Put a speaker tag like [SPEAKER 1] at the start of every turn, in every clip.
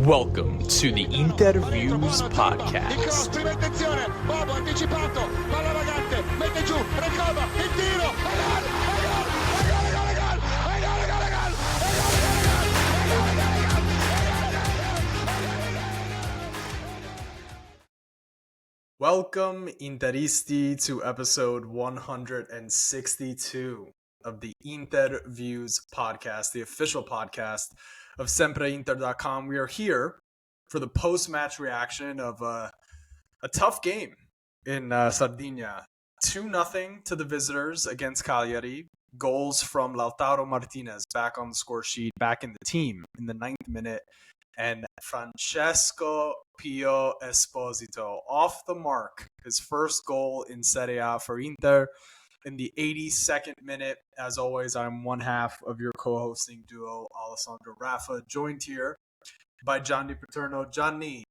[SPEAKER 1] Welcome to the InterViews podcast.
[SPEAKER 2] Prima attenzione, Bobo anticipato, palla vagante, mette giù, recoba, il tiro,
[SPEAKER 1] Welcome, Interisti, to episode 162 of the InterViews podcast, the official podcast of SempreInter.com. We are here for the post-match reaction of a tough game in Sardinia. 2-0 to the visitors against Cagliari. Goals from Lautaro Martinez back on the score sheet, back in the team in the 9th minute. And Francesco Pio Esposito off the mark. His first goal in Serie A for Inter in the 82nd minute. As always, I'm one half of your co-hosting duo, Alessandro Raffa, joined here by Gianni Paterno. Gianni,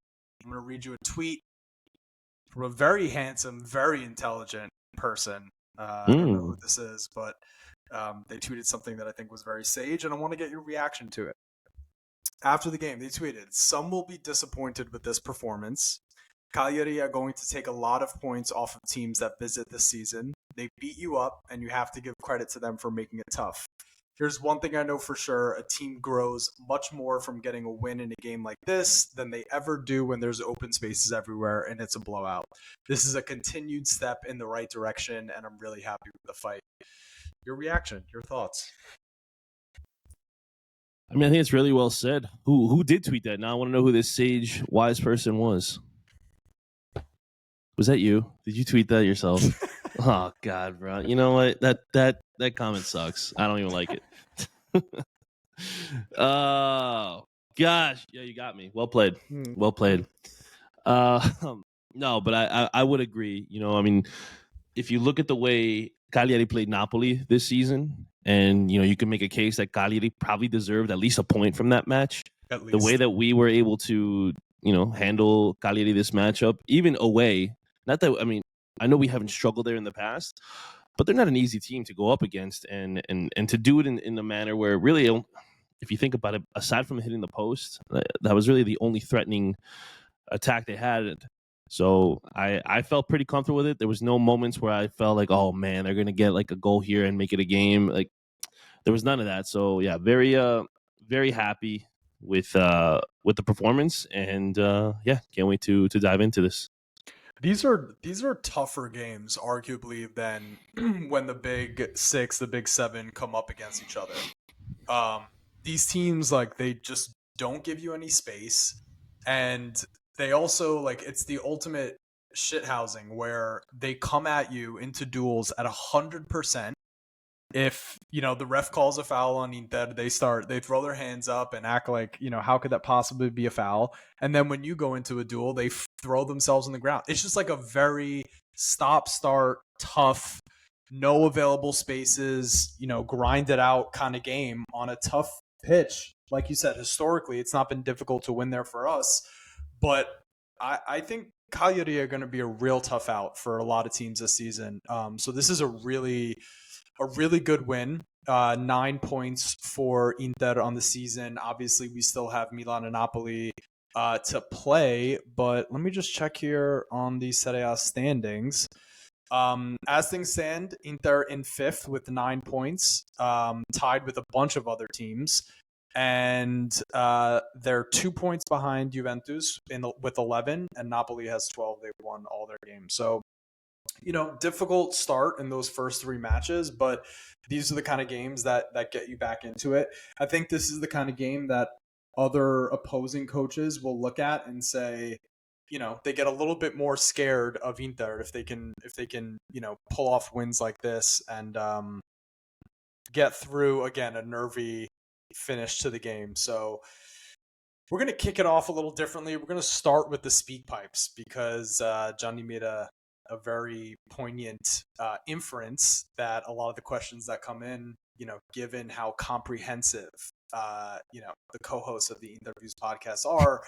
[SPEAKER 1] I'm going to read you a tweet from a very handsome, very intelligent person. I don't know who this is, but they tweeted something that I think was very sage, and I want to get your reaction to it. After the game, they tweeted, "Some will be disappointed with this performance. Cagliari are going to take a lot of points off of teams that visit this season. They beat you up, and you have to give credit to them for making it tough. Here's one thing I know for sure. A team grows much more from getting a win in a game like this than they ever do when there's open spaces everywhere and it's a blowout. This is a continued step in the right direction, and I'm really happy with the fight." Your reaction, your thoughts?
[SPEAKER 3] I mean, I think it's really well said. Who did tweet that? Now I want to know who this sage, wise person was. Was that you? Did you tweet that yourself? Oh God, bro. You know what? That comment sucks. I don't even like it. Oh gosh, yeah, you got me. Well played. Well played. No, but I would agree. You know, I mean, if you look at the way Cagliari played Napoli this season, and you know, you can make a case that Cagliari probably deserved at least a point from that match.
[SPEAKER 1] At least.
[SPEAKER 3] The way that we were able to, you know, handle Cagliari this matchup, even away. Not that, I mean, I know we haven't struggled there in the past, but they're not an easy team to go up against, and to do it in a manner where really, if you think about it, aside from hitting the post, that was really the only threatening attack they had. So I felt pretty comfortable with it. There was no moments where I felt like, oh man, they're gonna get like a goal here and make it a game. Like, there was none of that. So yeah, very happy with the performance, and yeah, can't wait to dive into this.
[SPEAKER 1] These are tougher games, arguably, than when the big six, the big seven come up against each other. These teams, like, they just don't give you any space, and they also, like, it's the ultimate shithousing where they come at you into duels at 100%. If, you know, the ref calls a foul on Inter, they throw their hands up and act like, you know, how could that possibly be a foul? And then when you go into a duel, they throw themselves on the ground. It's just like a very stop-start, tough, no available spaces, you know, grind it out kind of game on a tough pitch. Like you said, historically, it's not been difficult to win there for us. But I think Cagliari are going to be a real tough out for a lot of teams this season. So this is a really good win. 9 points for Inter on the season. Obviously, we still have Milan and Napoli to play, but let me just check here on the Serie A standings. As things stand, Inter in 5th with 9 points, tied with a bunch of other teams, and they're 2 points behind Juventus with 11, and Napoli has 12. They've won all their games. So, you know, difficult start in those first 3 matches, but these are the kind of games that get you back into it. I think this is the kind of game that other opposing coaches will look at and say, you know, they get a little bit more scared of Inter if they can, you know, pull off wins like this and get through, again, a nervy finish to the game. So we're going to kick it off a little differently. We're going to start with the speak pipes because Johnny made a very poignant inference that a lot of the questions that come in, you know, given how comprehensive, you know, the co-hosts of the InterViews podcast are,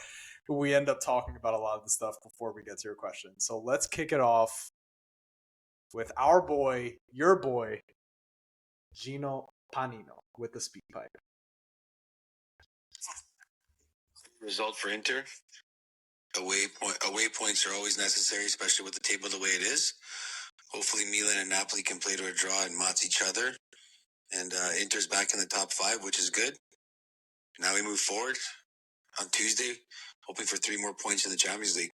[SPEAKER 1] we end up talking about a lot of the stuff before we get to your question. So let's kick it off with our boy, your boy, Gino Panino with the speak pipe.
[SPEAKER 4] result for Inter. Away points are always necessary, especially with the table the way it is. Hopefully Milan and Napoli can play to a draw and match each other. And Inter's back in the top 5, which is good. Now we move forward on Tuesday, hoping for 3 more points in the Champions League.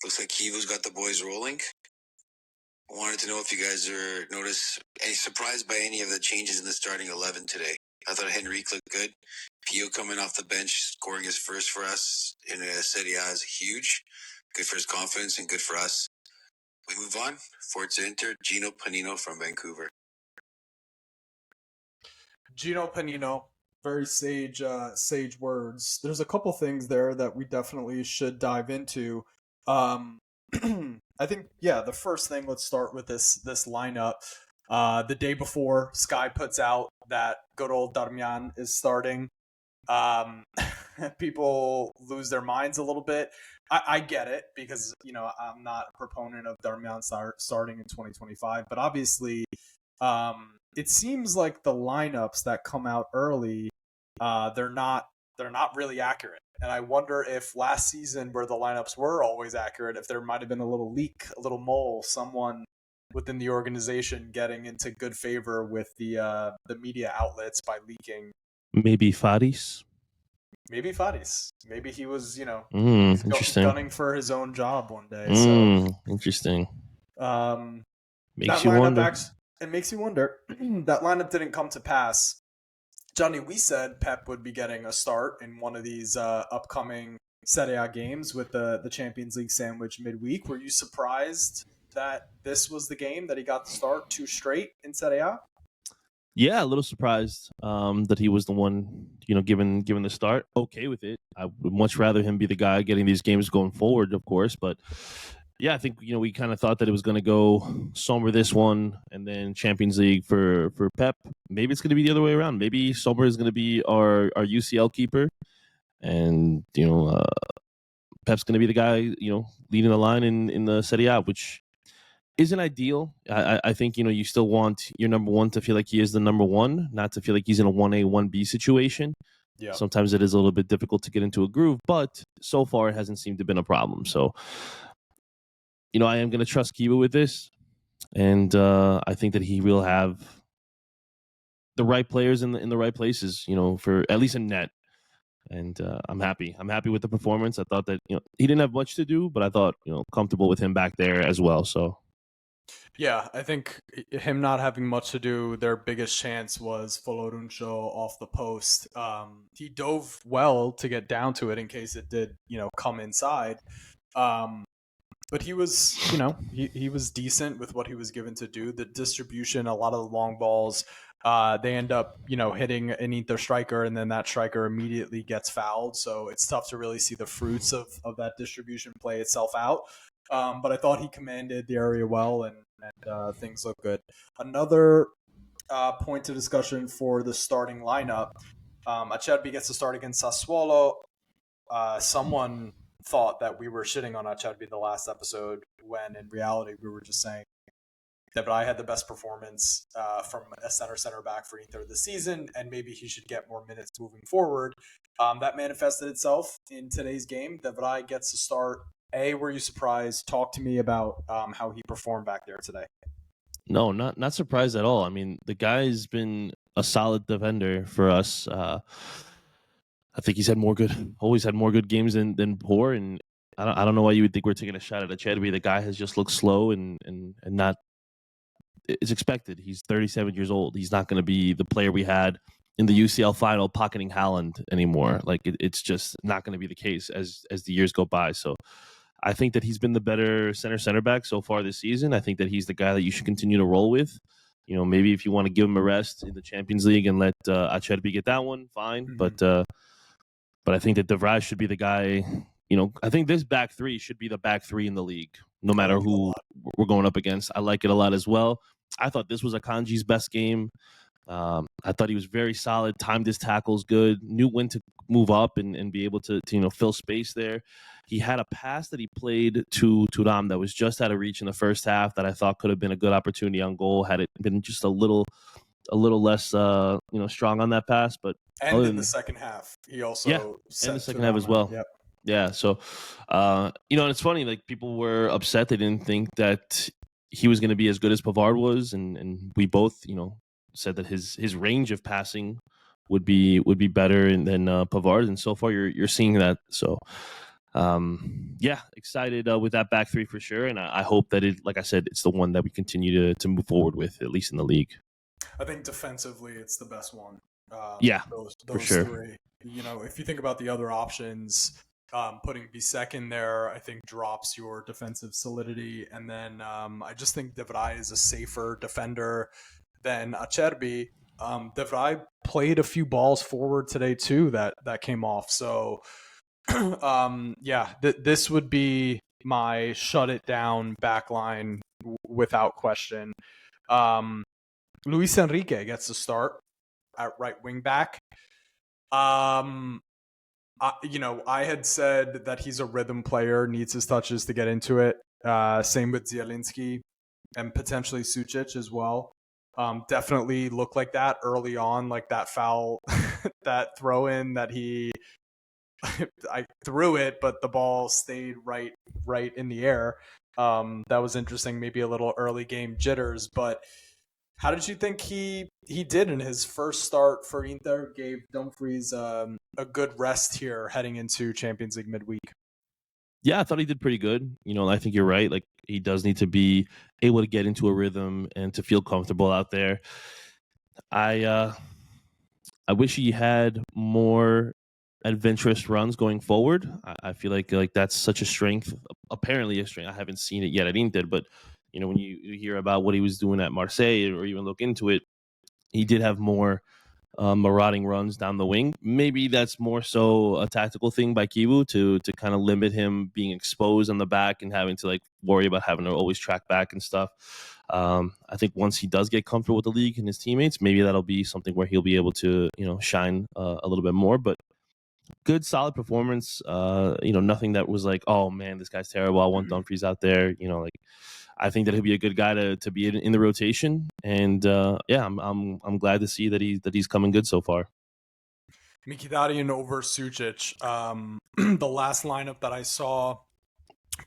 [SPEAKER 4] Looks like Chivu's got the boys rolling. I wanted to know if you guys are surprised by any of the changes in the starting 11 today. I thought Henrique looked good. Pio coming off the bench, scoring his first for us in Serie A is huge. Good for his confidence and good for us. We move on. Forza Inter, Gino Panino from Vancouver.
[SPEAKER 1] Gino Panino, very sage words. There's a couple things there that we definitely should dive into. I think, the first thing, let's start with this lineup. The day before, Sky puts out that good old Darmian is starting. People lose their minds a little bit. I get it because, I'm not a proponent of Darmian starting in 2025, but obviously it seems like the lineups that come out early, they're not really accurate. And I wonder if last season, where the lineups were always accurate, if there might have been a little leak, a little mole, someone within the organization getting into good favor with the media outlets by leaking.
[SPEAKER 3] Maybe Faris.
[SPEAKER 1] Maybe Faris. Maybe he was,
[SPEAKER 3] interesting.
[SPEAKER 1] gunning for his own job one day. So
[SPEAKER 3] interesting.
[SPEAKER 1] Makes you wonder. It makes you wonder. That lineup didn't come to pass. Johnny, we said Pep would be getting a start in one of these upcoming Serie A games with the Champions League sandwich midweek. Were you surprised that this was the game that he got to start 2 straight in Serie A?
[SPEAKER 3] Yeah, a little surprised that he was the one, given the start. Okay with it. I would much rather him be the guy getting these games going forward, of course. But yeah, I think we kind of thought that it was going to go Sommer this one and then Champions League for Pep. Maybe it's going to be the other way around. Maybe Sommer is going to be our UCL keeper, and Pep's going to be the guy leading the line in the Serie A, which isn't ideal. I think you still want your number one to feel like he is the number one, not to feel like he's in a 1A 1B situation.
[SPEAKER 1] Yeah.
[SPEAKER 3] Sometimes it is a little bit difficult to get into a groove, but so far it hasn't seemed to have been a problem. So I am going to trust Chivu with this, and I think that he will have the right players in the right places, for at least in net. And I'm happy. I'm happy with the performance. I thought that he didn't have much to do, but I thought comfortable with him back there as well. So
[SPEAKER 1] yeah, I think him not having much to do, their biggest chance was Foloruncho off the post. He dove well to get down to it in case it did come inside. But he was, he was decent with what he was given to do. The distribution, a lot of the long balls, they end up, hitting an Inter striker, and then that striker immediately gets fouled. So it's tough to really see the fruits of that distribution play itself out. But I thought he commanded the area well, and things look good. Another point of discussion for the starting lineup, Acerbi gets to start against Sassuolo. Someone thought that we were shitting on Acerbi the last episode, when in reality we were just saying that I had the best performance from a center back for Inter this season, and maybe he should get more minutes moving forward. That manifested itself in today's game. Devray gets to start. Were you surprised? Talk to me about how he performed back there today.
[SPEAKER 3] No, not surprised at all. I mean, the guy's been a solid defender for us. I think he's always had more good games than poor, and I don't know why you would think we're taking a shot at Acerbi. The guy has just looked slow and not. It's expected. He's 37 years old. He's not going to be the player we had in the UCL final pocketing Haaland anymore. Like it's just not going to be the case as the years go by. So I think that he's been the better center back so far this season. I think that he's the guy that you should continue to roll with. Maybe if you want to give him a rest in the Champions League and let Acerbi get that one, fine. Mm-hmm. But I think that Devray should be the guy. I think this back three should be the back three in the league, no matter who we're going up against. I like it a lot as well. I thought this was Akanji's best game. I thought he was very solid, timed his tackles good, knew when to move up and be able to fill space there. He had a pass that he played to Thuram that was just out of reach in the first half that I thought could have been a good opportunity on goal had it been just a little a little less strong on that pass, but
[SPEAKER 1] And
[SPEAKER 3] other
[SPEAKER 1] in
[SPEAKER 3] than
[SPEAKER 1] the second half, he also
[SPEAKER 3] yeah, in
[SPEAKER 1] set
[SPEAKER 3] the
[SPEAKER 1] to
[SPEAKER 3] second
[SPEAKER 1] that
[SPEAKER 3] half as
[SPEAKER 1] amount.
[SPEAKER 3] well.
[SPEAKER 1] Yep.
[SPEAKER 3] Yeah, so and it's funny, like people were upset they didn't think that he was going to be as good as Pavard was, and we both said that his range of passing would be better than Pavard, and so far you're seeing that. So yeah, excited with that back three for sure, and I hope that it, like I said, it's the one that we continue to move forward with, at least in the league.
[SPEAKER 1] I think defensively, it's the best one.
[SPEAKER 3] Yeah,
[SPEAKER 1] those
[SPEAKER 3] for sure.
[SPEAKER 1] three. If you think about the other options, putting Bisek in there, I think drops your defensive solidity. And then I just think De Vrij is a safer defender than Acerbi. De Vrij played a few balls forward today too that came off. So this would be my shut it down backline without question. Luis Enrique gets the start at right wing back. I had said that he's a rhythm player, needs his touches to get into it. Same with Zielinski and potentially Sucic as well. Definitely looked like that early on, like that foul, that throw in that I threw it, but the ball stayed right in the air. That was interesting. Maybe a little early game jitters, but how did you think he did in his first start for Inter? Gave Dumfries a good rest here heading into Champions League midweek.
[SPEAKER 3] Yeah, I thought he did pretty good. I think you're right. Like he does need to be able to get into a rhythm and to feel comfortable out there. I wish he had more adventurous runs going forward. I feel like that's such a strength. Apparently a strength. I haven't seen it yet at Inter, but when you hear about what he was doing at Marseille or even look into it, he did have more marauding runs down the wing. Maybe that's more so a tactical thing by Chivu to kind of limit him being exposed on the back and having to like worry about having to always track back and stuff. I think once he does get comfortable with the league and his teammates, maybe that'll be something where he'll be able to shine a little bit more. But good, solid performance. Nothing that was like, oh man, this guy's terrible. I want Dumfries out there. I think that he'll be a good guy to be in the rotation, and I'm glad to see that he's coming good so far.
[SPEAKER 1] Mkhitaryan over Sucic. The last lineup that I saw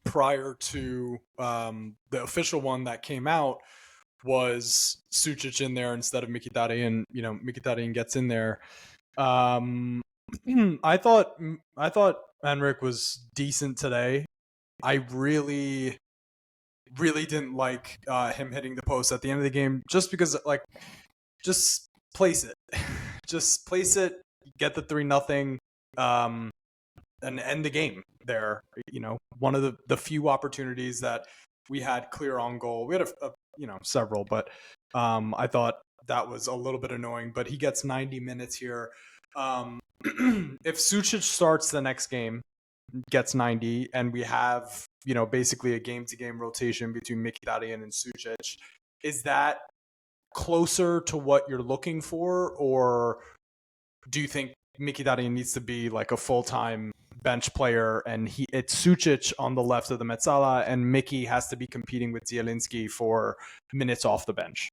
[SPEAKER 1] prior to the official one that came out was Sucic in there instead of Mkhitaryan. Mkhitaryan gets in there. I thought Henrik was decent today. I really didn't like him hitting the post at the end of the game, just because just place it, just place it, get the 3-0, and end the game there. One of the few opportunities that we had clear on goal. We had several, but I thought that was a little bit annoying. But he gets 90 minutes here. If Sucic starts the next game, gets 90, and we have basically a game-to-game rotation between Mkhitaryan and Sucic, is that closer to what you're looking for, or do you think Mkhitaryan needs to be like a full-time bench player and it's Sucic on the left of the Mezzala and Mickey has to be competing with Zielinski for minutes off the bench?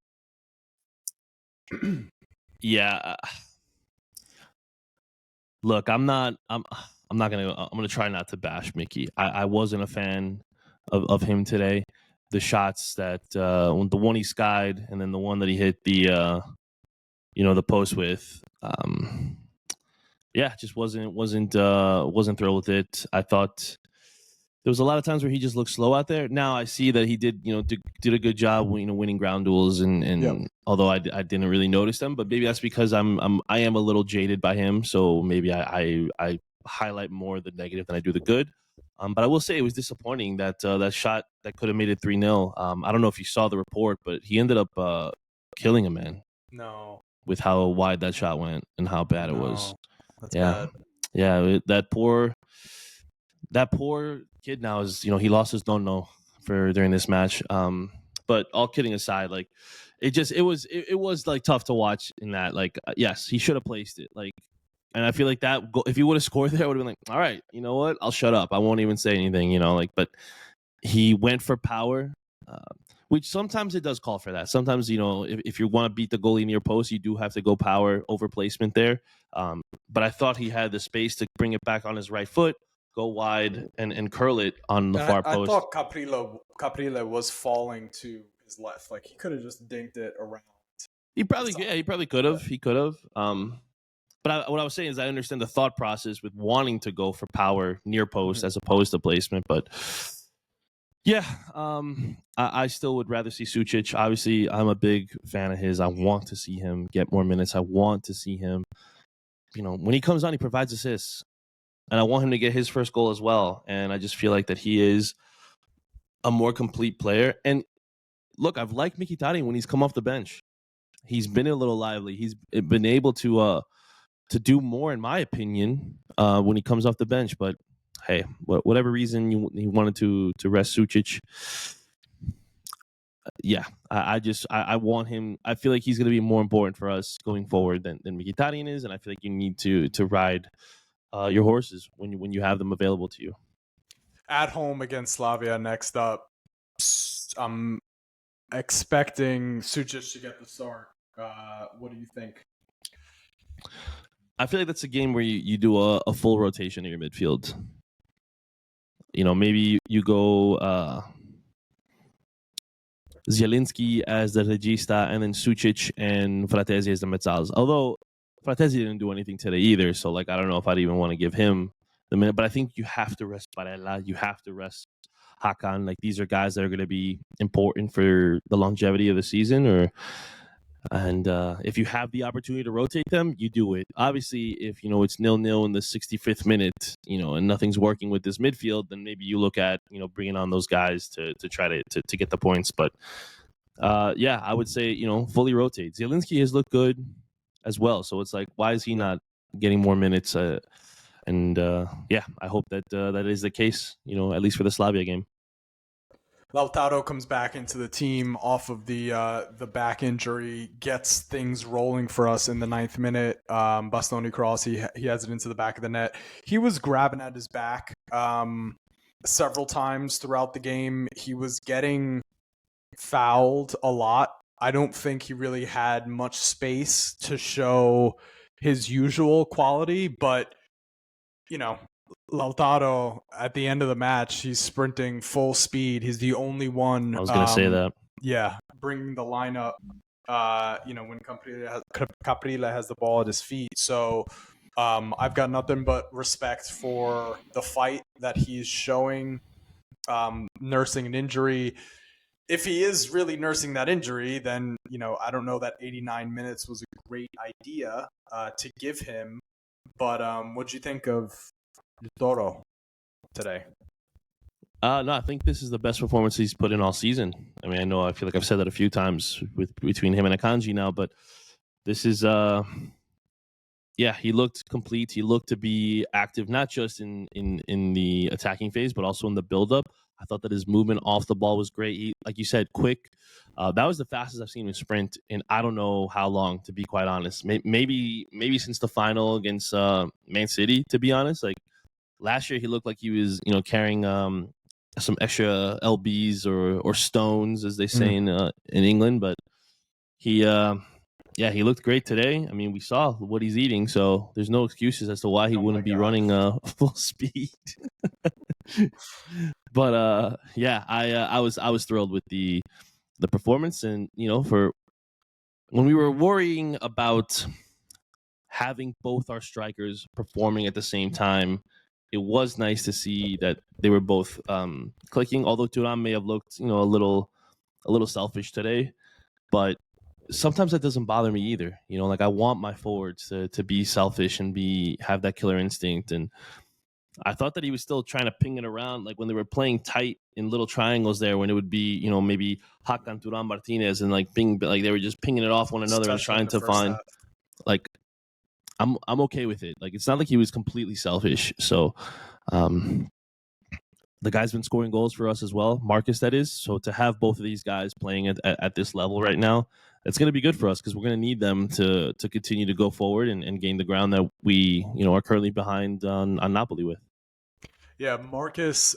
[SPEAKER 3] Yeah. Look, I'm gonna try not to bash Mickey. I wasn't a fan of him today. The shots that the one he skied and then the one that he hit the post with, just wasn't thrilled with it. I thought there was a lot of times where he just looked slow out there. Now I see that he did a good job winning ground duels and although I didn't really notice them, but maybe that's because I am a little jaded by him, so maybe I highlight more the negative than I do the good. But I will say it was disappointing that that shot that could have made it 3-0. I don't know if you saw the report, but he ended up killing a man.
[SPEAKER 1] No.
[SPEAKER 3] With how wide that shot went and how bad it was.
[SPEAKER 1] That's bad.
[SPEAKER 3] Yeah, that poor kid now is, he lost his no during this match. But all kidding aside, like it was like tough to watch in that. Like, yes, he should have placed it. Like, and I feel like that if he would have scored there, I would have been like, all right, you know what? I'll shut up. I won't even say anything, but he went for power. which sometimes it does call for that. Sometimes, if you want to beat the goalie near post, you do have to go power over placement there. But I thought he had the space to bring it back on his right foot, go wide, and curl it on the far
[SPEAKER 1] I
[SPEAKER 3] post.
[SPEAKER 1] thought Caprile was falling to his left. Like, he could have just dinked it around.
[SPEAKER 3] He probably could have. He could have. But what I was saying is I understand the thought process with wanting to go for power near post as opposed to placement. But yeah, I still would rather see Sucic. Obviously, I'm a big fan of his. I want to see him get more minutes. I want to see him, when he comes on, he provides assists. And I want him to get his first goal as well. And I just feel like that he is a more complete player. And look, I've liked Mkhitaryan when he's come off the bench. He's been a little lively. He's been able to do more, in my opinion, when he comes off the bench. But hey, whatever reason he wanted to rest Sucic, yeah, I want him. I feel like he's going to be more important for us going forward than Mkhitaryan is, and I feel like you need to ride your horses when you have them available to you.
[SPEAKER 1] At home against Slavia next up, I'm expecting Sucic to get the start. What do you think?
[SPEAKER 3] I feel like that's a game where you do a full rotation in your midfield. Maybe you go Zielinski as the regista and then Sucic and Fratesi as the mezzals. Although Fratesi didn't do anything today either, so I don't know if I'd even want to give him the minute. But I think you have to rest Barella. You have to rest Hakan. These are guys that are going to be important for the longevity of the season. And if you have the opportunity to rotate them, you do it. Obviously, if it's 0-0 in the 65th minute, and nothing's working with this midfield, then maybe you look at bringing on those guys to try to get the points. But yeah, I would say fully rotate. Zielinski has looked good as well, so it's like, why is he not getting more minutes? And yeah, I hope that that is the case. At least for the Slavia game.
[SPEAKER 1] Lautaro comes back into the team off of the back injury, gets things rolling for us in the 9th minute. Bastoni cross, he has it into the back of the net. He was grabbing at his back several times throughout the game. He was getting fouled a lot. I don't think he really had much space to show his usual quality, but Lautaro, at the end of the match, he's sprinting full speed. He's the only one.
[SPEAKER 3] I was going to say that.
[SPEAKER 1] Yeah, bringing the lineup, when Caprile has the ball at his feet. So I've got nothing but respect for the fight that he's showing, nursing an injury. If he is really nursing that injury, then, I don't know that 89 minutes was a great idea to give him. But what'd you think of Toro today?
[SPEAKER 3] No, I think this is the best performance he's put in all season. I mean, I feel like I've said that a few times between him and Akanji now, but this is yeah, he looked complete. He looked to be active, not just in the attacking phase, but also in the build-up. I thought that his movement off the ball was great. He, like you said, quick. That was the fastest I've seen him sprint in I don't know how long, to be quite honest. Maybe since the final against Man City, to be honest. Last year, he looked like he was, carrying some extra lbs or stones, as they say in England. But he looked great today. I mean, we saw what he's eating, so there's no excuses as to why he wouldn't be running full speed. But yeah, I was thrilled with the performance, and for when we were worrying about having both our strikers performing at the same time, it was nice to see that they were both clicking. Although Thuram may have looked, a little selfish today, but sometimes that doesn't bother me either. I want my forwards to be selfish and have that killer instinct. And I thought that he was still trying to ping it around, when they were playing tight in little triangles there, when it would be, maybe Hakan, Thuram, Martinez, and they were just pinging it off one another and trying to find half. I'm okay with it. It's not like he was completely selfish. So the guy's been scoring goals for us as well, Marcus, that is. So to have both of these guys playing at this level right now, it's going to be good for us because we're going to need them to continue to go forward and gain the ground that we are currently behind on Napoli with.
[SPEAKER 1] Yeah, Marcus,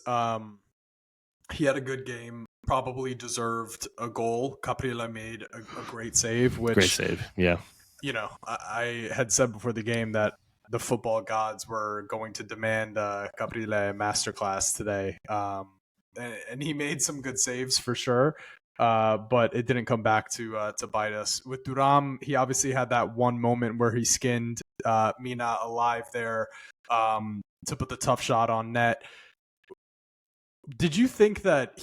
[SPEAKER 1] he had a good game. probably deserved a goal. Caprile made a great save, which
[SPEAKER 3] Great save. Yeah.
[SPEAKER 1] I had said before the game that the football gods were going to demand a Caprile masterclass today. And he made some good saves for sure. But it didn't come back to bite us. With Duram, he obviously had that one moment where he skinned Mina alive there to put the tough shot on net. Did you think that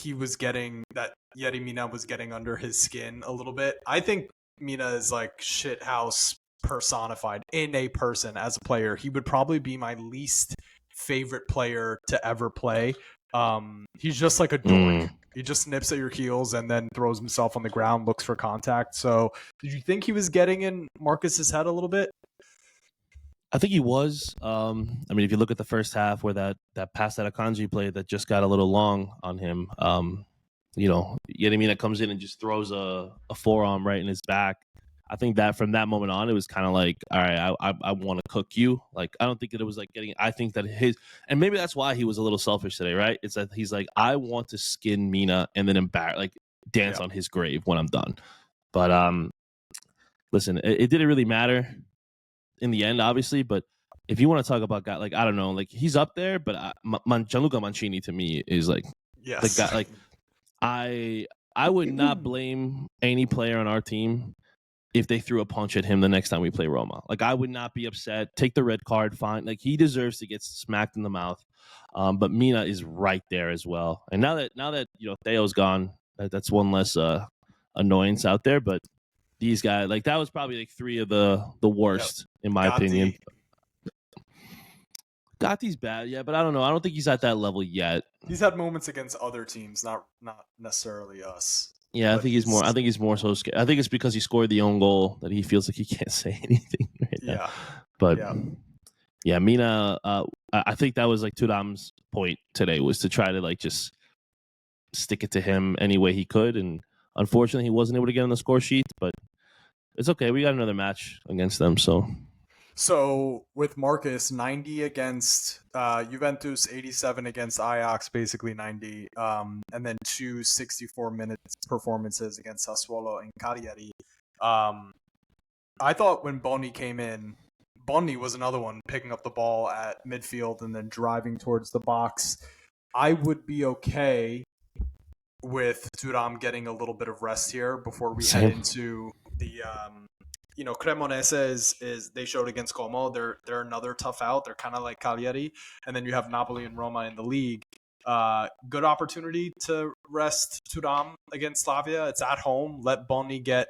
[SPEAKER 1] Yeri Mina was getting under his skin a little bit? I think Mina is like shithouse personified in a person as a player. He would probably be my least favorite player to ever play. He's just like a dork. He just nips at your heels and then throws himself on the ground, looks for contact. So did you think he was getting in Marcus's head a little bit?
[SPEAKER 3] I think he was. I mean, if you look at the first half where that pass that Akanji played that just got a little long on him, Yedemina comes in and just throws a forearm right in his back. I think that from that moment on, it was kind of like, all right, I want to cook you. Like, I don't think that it was like getting, I think that and maybe that's why he was a little selfish today, right? It's that he's like, I want to skin Mina and then dance on his grave when I'm done. But listen, it didn't really matter in the end, obviously, but if you want to talk about guy, like, I don't know, like he's up there, but Gianluca Mancini to me is like the guy. Like I would not blame any player on our team if they threw a punch at him the next time we play Roma. Like, I would not be upset. Take the red card, fine. Like, he deserves to get smacked in the mouth. But Mina is right there as well. And now that Theo's gone, that's one less annoyance out there. But these guys, like, that was probably like three of the worst in my opinion. Gotti's bad, yeah, but I don't know. I don't think he's at that level yet.
[SPEAKER 1] He's had moments against other teams, not necessarily us.
[SPEAKER 3] Yeah, I think he's more so scared. I think it's because he scored the own goal that he feels like he can't say anything right now. But yeah, Mina, I think that was like Thuram's point today, was to try to like just stick it to him any way he could, and unfortunately he wasn't able to get on the score sheet, but it's okay. We got another match against them,
[SPEAKER 1] So with Marcus, 90 against Juventus, 87 against Ajax, basically 90, and then 64-minute performances against Sassuolo and Cagliari. I thought when Bonni came in, Bonni was another one picking up the ball at midfield and then driving towards the box. I would be okay with Thuram getting a little bit of rest here before we head into the Cremonese is they showed against Como. They're another tough out. They're kind of like Cagliari, and then you have Napoli and Roma in the league. Good opportunity to rest Thuram against Slavia. It's at home. Let Bonni get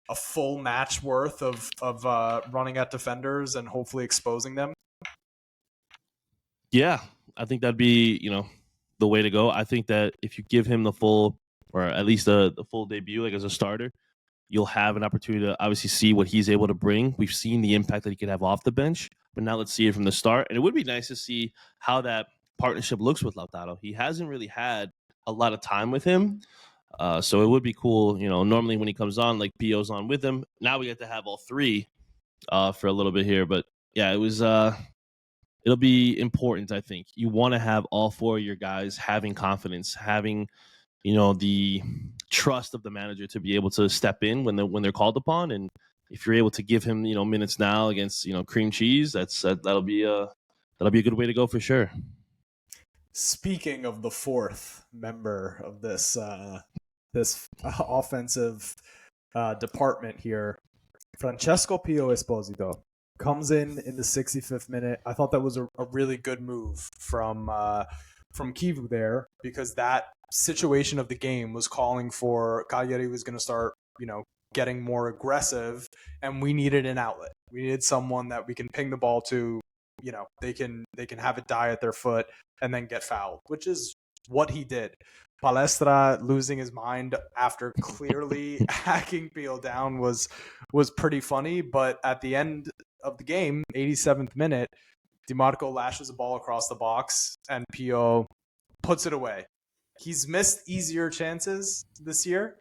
[SPEAKER 1] a full match worth of running at defenders and hopefully exposing them.
[SPEAKER 3] Yeah, I think that'd be the way to go. I think that if you give him the full, or at least the full debut, like as a starter, you'll have an opportunity to obviously see what he's able to bring. We've seen the impact that he could have off the bench, but now let's see it from the start. And it would be nice to see how that partnership looks with Lautaro. He hasn't really had a lot of time with him. So it would be cool. Normally when he comes on, like Pio's on with him. Now we get to have all three for a little bit here. But yeah, it was it'll be important, I think. You want to have all four of your guys having confidence, having the trust of the manager to be able to step in when they're called upon. And if you're able to give him minutes now against cream cheese, that'll be a good way to go for sure.
[SPEAKER 1] Speaking of the fourth member of this offensive department here, Francesco Pio Esposito comes in the 65th minute. I thought that was a really good move from Chivu there, because that situation of the game was calling for Cagliari was going to start, getting more aggressive, and we needed an outlet. We needed someone that we can ping the ball to, they can have it die at their foot and then get fouled, which is what he did. Palestra losing his mind after clearly hacking Pio down was pretty funny, but at the end of the game, 87th minute, DiMarco lashes the ball across the box and Pio puts it away. He's missed easier chances this year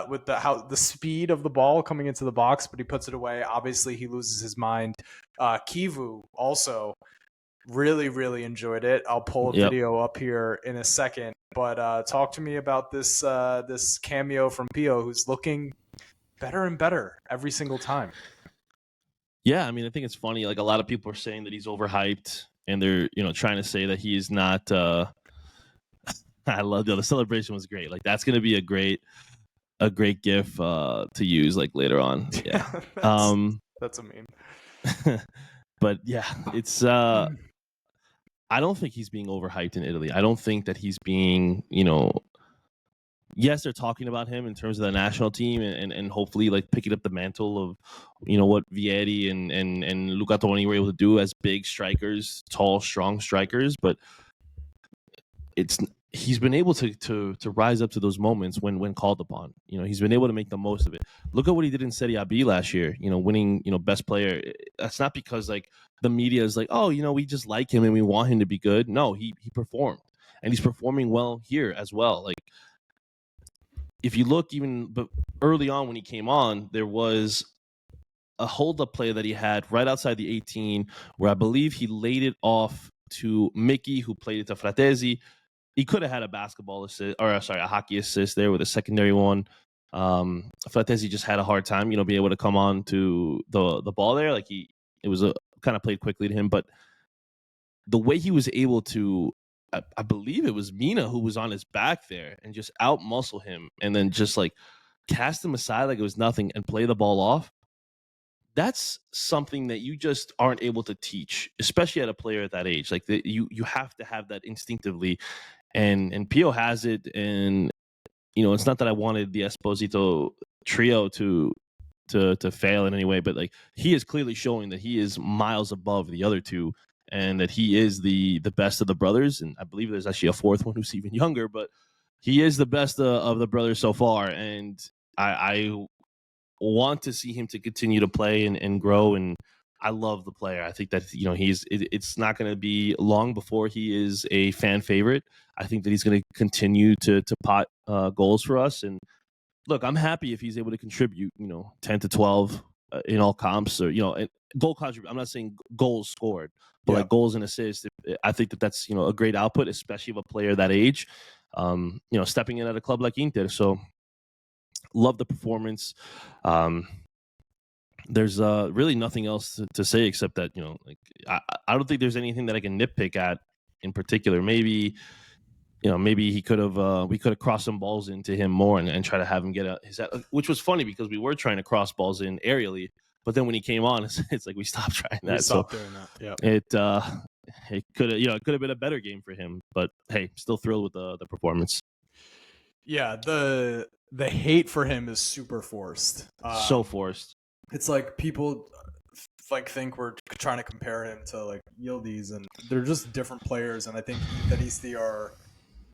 [SPEAKER 1] with the speed of the ball coming into the box, but he puts it away. Obviously, he loses his mind. Chivu also Really, really enjoyed it. I'll pull a
[SPEAKER 3] Yep.
[SPEAKER 1] video up here in a second. But talk to me about this cameo from Pio, who's looking better and better every single time.
[SPEAKER 3] Yeah, I mean, I think it's funny. Like a lot of people are saying that he's overhyped, and they're trying to say that he is not. I love the celebration was great. Like that's gonna be a great gif to use like later on. Yeah.
[SPEAKER 1] That's a meme.
[SPEAKER 3] But yeah, it's I don't think he's being overhyped in Italy. I don't think that he's being, yes, they're talking about him in terms of the national team and hopefully like picking up the mantle of, what Vieri and Luca Toni were able to do as big strikers, tall, strong strikers. But he's been able to rise up to those moments when called upon. He's been able to make the most of it. Look at what he did in Serie B last year. Winning best player. That's not because like the media is like, oh, we just like him and we want him to be good. No, he performed, and he's performing well here as well. Like if you look but early on when he came on, there was a hold-up play that he had right outside the 18 where I believe he laid it off to Mickey, who played it to Fratesi. He could have had a basketball assist, or sorry, a hockey assist there with a secondary one. Fratesi just had a hard time, being able to come on to the ball there. Like it was kind of played quickly to him, but the way he was able to, I believe it was Mina who was on his back there and just out muscle him and then just like cast him aside like it was nothing and play the ball off. That's something that you just aren't able to teach, especially at a player at that age. Like you have to have that instinctively, and Pio has it. And it's not that I wanted the Esposito trio to fail in any way, but like he is clearly showing that he is miles above the other two, and that he is the best of the brothers. And I believe there's actually a fourth one who's even younger, but he is the best of the brothers so far. And I want to see him to continue to play and grow. And I love the player. I think that it's not going to be long before he is a fan favorite. I think that he's going to continue to pot goals for us. And look, I'm happy if he's able to contribute 10 to 12 in all comps, or goal contribute. I'm not saying goals scored, but like goals and assists. I think that's a great output, especially of a player that age. Stepping in at a club like Inter. So love the performance. There's really nothing else to say except that I don't think there's anything that I can nitpick at in particular. Maybe he could have we could have crossed some balls into him more and try to have him get his, which was funny because we were trying to cross balls in aerially, but then when he came on, it's like we stopped trying that.
[SPEAKER 1] We stopped doing that.
[SPEAKER 3] Yeah, it could have been a better game for him, but hey, still thrilled with the performance.
[SPEAKER 1] Yeah, the hate for him is super forced.
[SPEAKER 3] So forced.
[SPEAKER 1] It's like people like think we're trying to compare him to like Yildiz, and they're just different players. And I think that they are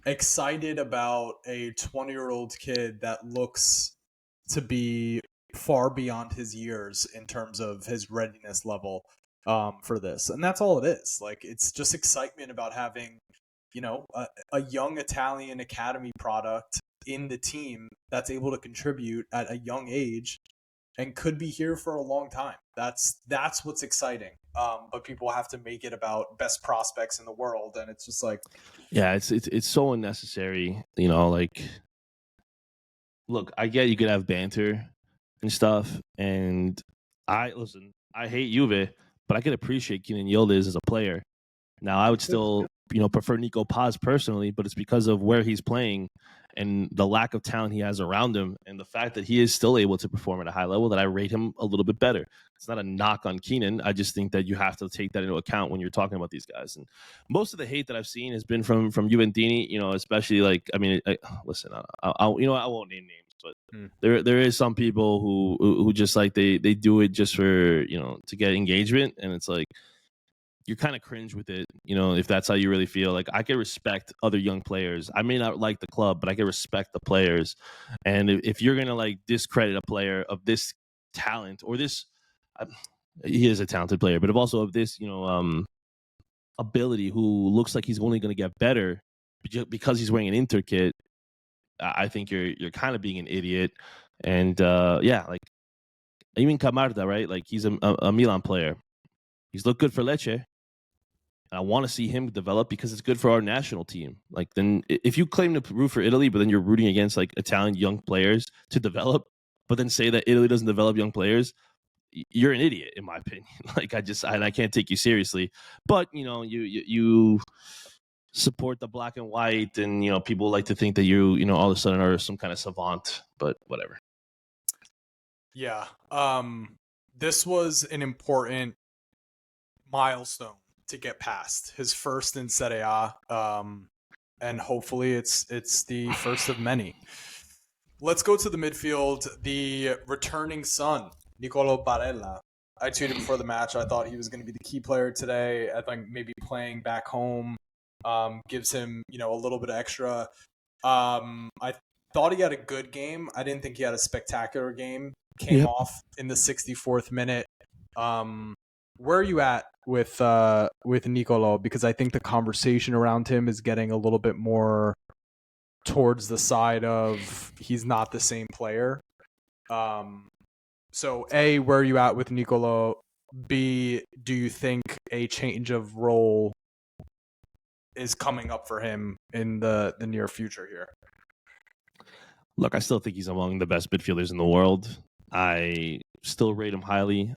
[SPEAKER 1] excited about a 20-year-old kid that looks to be far beyond his years in terms of his readiness level for this. And that's all it is. Like it's just excitement about having a young Italian academy product in the team that's able to contribute at a young age and could be here for a long time. That's what's exciting. But people have to make it about best prospects in the world, and it's just like,
[SPEAKER 3] yeah, it's so unnecessary. Like, look, I get you could have banter and stuff, and I hate Juve, but I could appreciate Kenan Yildiz as a player. Now, I would still prefer Nico Paz personally, but it's because of where he's playing and the lack of talent he has around him, and the fact that he is still able to perform at a high level, that I rate him a little bit better. It's not a knock on Keenan. I just think that you have to take that into account when you're talking about these guys. And most of the hate that I've seen has been from Juventini, especially like, I mean, listen, I won't name names, but there is some people who just like they do it just for to get engagement, and it's like, you're kind of cringe with it, if that's how you really feel. Like, I can respect other young players. I may not like the club, but I can respect the players. And if you're going to like discredit a player of this talent or this, he is a talented player, but also of this, ability, who looks like he's only going to get better because he's wearing an Inter kit, I think you're kind of being an idiot. And yeah, like even Camarda, right? Like he's a Milan player. He's looked good for Lecce. And I want to see him develop because it's good for our national team. Like, then if you claim to root for Italy, but then you're rooting against like Italian young players to develop, but then say that Italy doesn't develop young players, you're an idiot, in my opinion. Like, I can't take you seriously. But you support the black and white, and people like to think that you all of a sudden are some kind of savant. But whatever.
[SPEAKER 1] Yeah. This was an important milestone to get past, his first in Serie A, and hopefully it's the first of many. Let's go to the midfield. The returning son, Nicolo Barella. I tweeted before the match, I thought he was going to be the key player today. I think maybe playing back home gives him a little bit extra. I thought he had a good game. I didn't think he had a spectacular game. Came off in the 64th minute. Where are you at with Nicolo? Because I think the conversation around him is getting a little bit more towards the side of he's not the same player. So A, where are you at with Nicolo? B, do you think a change of role is coming up for him in the near future here?
[SPEAKER 3] Look, I still think he's among the best midfielders in the world. I still rate him highly.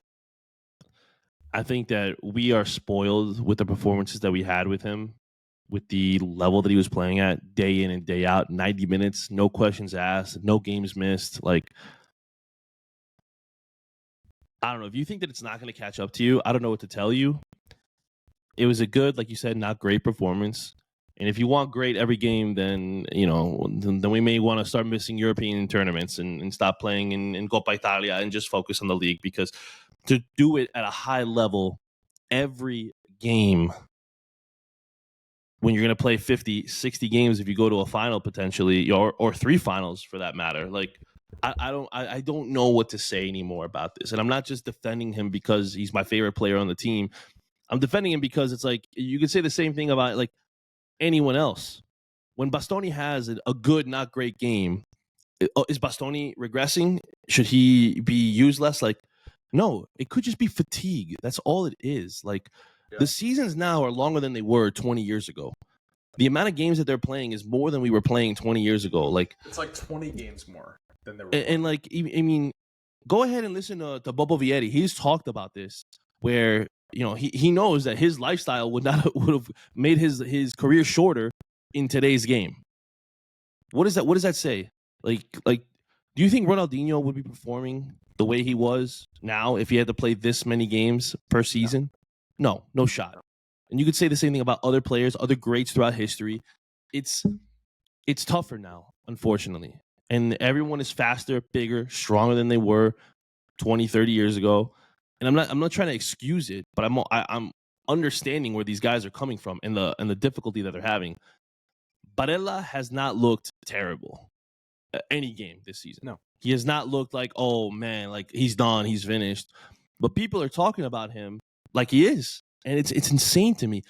[SPEAKER 3] I think that we are spoiled with the performances that we had with him, with the level that he was playing at day in and day out, 90 minutes, no questions asked, no games missed. Like, I don't know. If you think that it's not going to catch up to you, I don't know what to tell you. It was a good, like you said, not great performance. And if you want great every game, then then we may want to start missing European tournaments and stop playing in Coppa Italia and just focus on the league, because to do it at a high level every game when you're going to play 50, 60 games if you go to a final potentially, or 3 finals for that matter, like I don't know what to say anymore about this. And I'm not just defending him because he's my favorite player on the team. I'm defending him because it's like you could say the same thing about like anyone else. When Bastoni has a good, not great game, is Bastoni regressing? Should he be used less? Like, no, it could just be fatigue. That's all it is. Like, the seasons now are longer than they were 20 years ago. The amount of games that they're playing is more than we were playing 20 years ago. Like,
[SPEAKER 1] it's like 20 games more than they were.
[SPEAKER 3] And like, I mean, go ahead and listen to Bobo Vieri. He's talked about this, where he knows that his lifestyle would have made his career shorter in today's game. What does that say? Like, do you think Ronaldinho would be performing the way he was now if he had to play this many games per season? No shot. And you could say the same thing about other players, other greats throughout history. It's tougher now, unfortunately. And everyone is faster, bigger, stronger than they were 20, 30 years ago. And I'm not trying to excuse it, but I'm understanding where these guys are coming from and the difficulty that they're having. Barella has not looked terrible any game this season.
[SPEAKER 1] No.
[SPEAKER 3] He has not looked like, oh man, like he's done, he's finished. But people are talking about him like he is. And it's insane to me.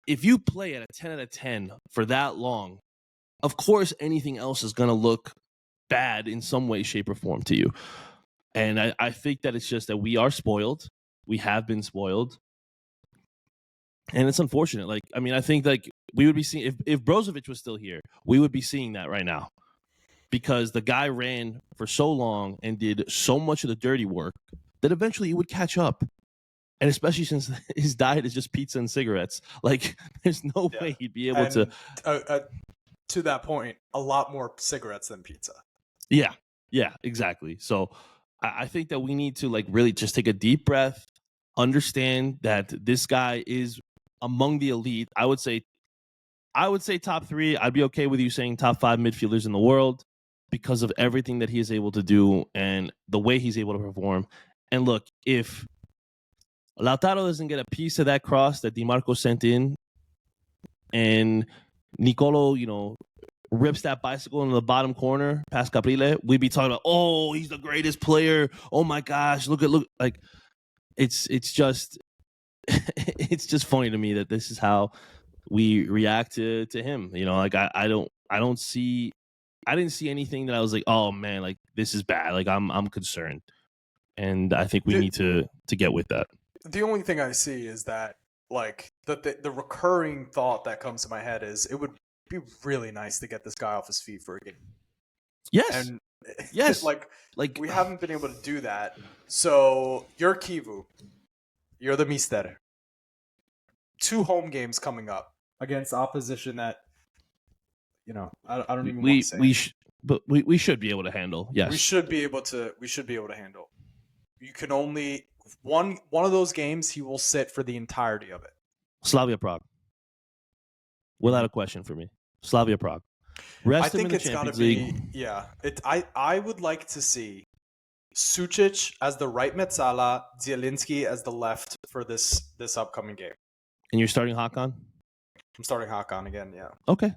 [SPEAKER 3] If you play at a 10 out of 10 for that long, of course anything else is going to look bad in some way, shape, or form to you. And I think that it's just that we are spoiled. We have been spoiled. And it's unfortunate. Like, I mean, I think like we would be seeing, if Brozovic was still here, we would be seeing that right now. Because the guy ran for so long and did so much of the dirty work that eventually he would catch up. And especially since his diet is just pizza and cigarettes. Like, there's no way he'd be able to...
[SPEAKER 1] to that point, a lot more cigarettes than pizza.
[SPEAKER 3] Yeah, exactly. So I think that we need to like really just take a deep breath, understand that this guy is among the elite. I would say top 3. I'd be okay with you saying top 5 midfielders in the world because of everything that he is able to do and the way he's able to perform. And look, if Lautaro doesn't get a piece of that cross that Di Marco sent in, and Nicolo, rips that bicycle in the bottom corner past Caprile, we'd be talking about, oh, he's the greatest player. Oh my gosh, look, like it's just it's just funny to me that this is how we react to him. Like I didn't see anything that I was like, oh man, like this is bad. Like I'm concerned, and I think we need to get with that.
[SPEAKER 1] The only thing I see is that like the recurring thought that comes to my head is it would be really nice to get this guy off his feet for a game.
[SPEAKER 3] Yes.
[SPEAKER 1] And
[SPEAKER 3] Yes.
[SPEAKER 1] like
[SPEAKER 3] Like
[SPEAKER 1] we haven't been able to do that. So you're Chivu. You're the Mister. 2 home games coming up against opposition that, you know, I don't even want to say.
[SPEAKER 3] we should be able to handle. Yes.
[SPEAKER 1] We should be able to handle. You can only one of those games he will sit for the entirety of it.
[SPEAKER 3] Slavia Prague. Without a question for me. Slavia Prague. Rest
[SPEAKER 1] I
[SPEAKER 3] him
[SPEAKER 1] think
[SPEAKER 3] in the
[SPEAKER 1] it's got to
[SPEAKER 3] Champions
[SPEAKER 1] be
[SPEAKER 3] League.
[SPEAKER 1] yeah. I would like to see Sucic as the right Metzala, Zielinski as the left for this upcoming game.
[SPEAKER 3] And you're starting Hakan?
[SPEAKER 1] I'm starting Hakan again, yeah.
[SPEAKER 3] Okay.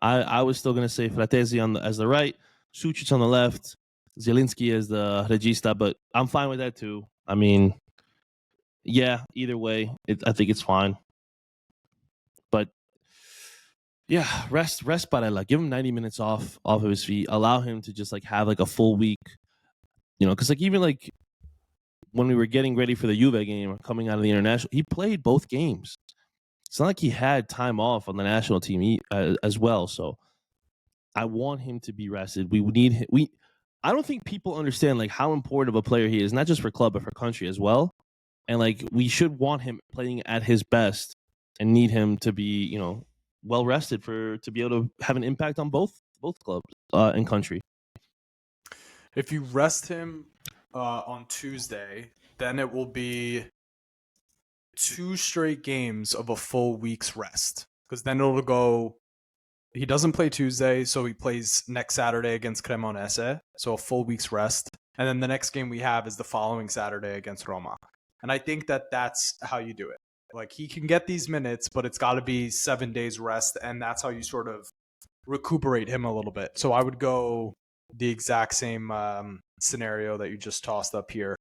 [SPEAKER 3] I was still gonna say Fratesi as the right, Sucic on the left, Zielinski as the regista, but I'm fine with that too. I mean, yeah, either way, I think it's fine. But yeah, rest Barella. Give him 90 minutes off of his feet. Allow him to just like have like a full week. You know, because like even like when we were getting ready for the Juve game, coming out of the international, he played both games. It's not like he had time off on the national team as well. So I want him to be rested. We need him. I don't think people understand like how important of a player he is, not just for club but for country as well. And like we should want him playing at his best, and need him to be, you know, well rested to be able to have an impact on both clubs and country.
[SPEAKER 1] If you rest him on Tuesday, then it will be 2 straight games of a full week's rest. Because then it'll go. He doesn't play Tuesday, so he plays next Saturday against Cremonese, so a full week's rest. And then the next game we have is the following Saturday against Roma. And I think that's how you do it. Like, he can get these minutes, but it's got to be 7 days rest, and that's how you sort of recuperate him a little bit. So I would go the exact same scenario that you just tossed up here.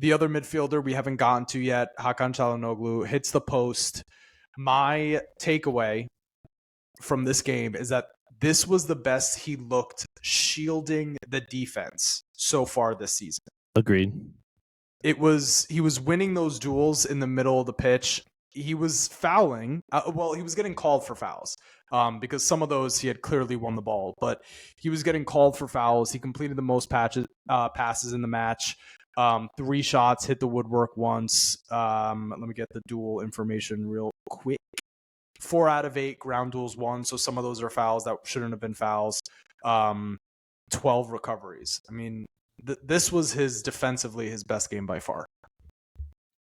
[SPEAKER 1] The other midfielder we haven't gotten to yet, Hakan Çalhanoğlu, hits the post. My takeaway from this game is that this was the best he looked shielding the defense so far this season.
[SPEAKER 3] Agreed.
[SPEAKER 1] He was winning those duels in the middle of the pitch. He was fouling. He was getting called for fouls because some of those he had clearly won the ball, but he was getting called for fouls. He completed the most passes in the match. 3 shots, hit the woodwork once. Let me get the duel information real quick. 4 out of 8 ground duels won, so some of those are fouls that shouldn't have been fouls. 12 recoveries. I mean, this was defensively his best game by far.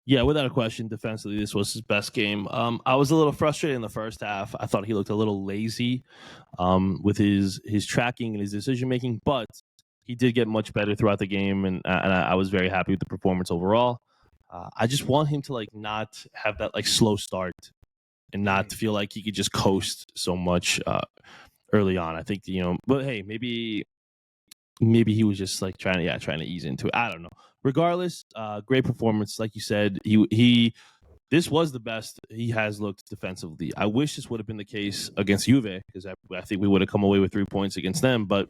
[SPEAKER 3] Yeah, without a question, defensively, this was his best game. I was a little frustrated in the first half. I thought he looked a little lazy with his tracking and his decision making, but he did get much better throughout the game, and I was very happy with the performance overall. I just want him to like not have that like slow start and not feel like he could just coast so much early on. I think, you know, but hey, maybe he was just like trying to ease into it. I don't know. Regardless, great performance. Like you said, this was the best he has looked defensively. I wish this would have been the case against Juve, because I think we would have come away with 3 points against them. But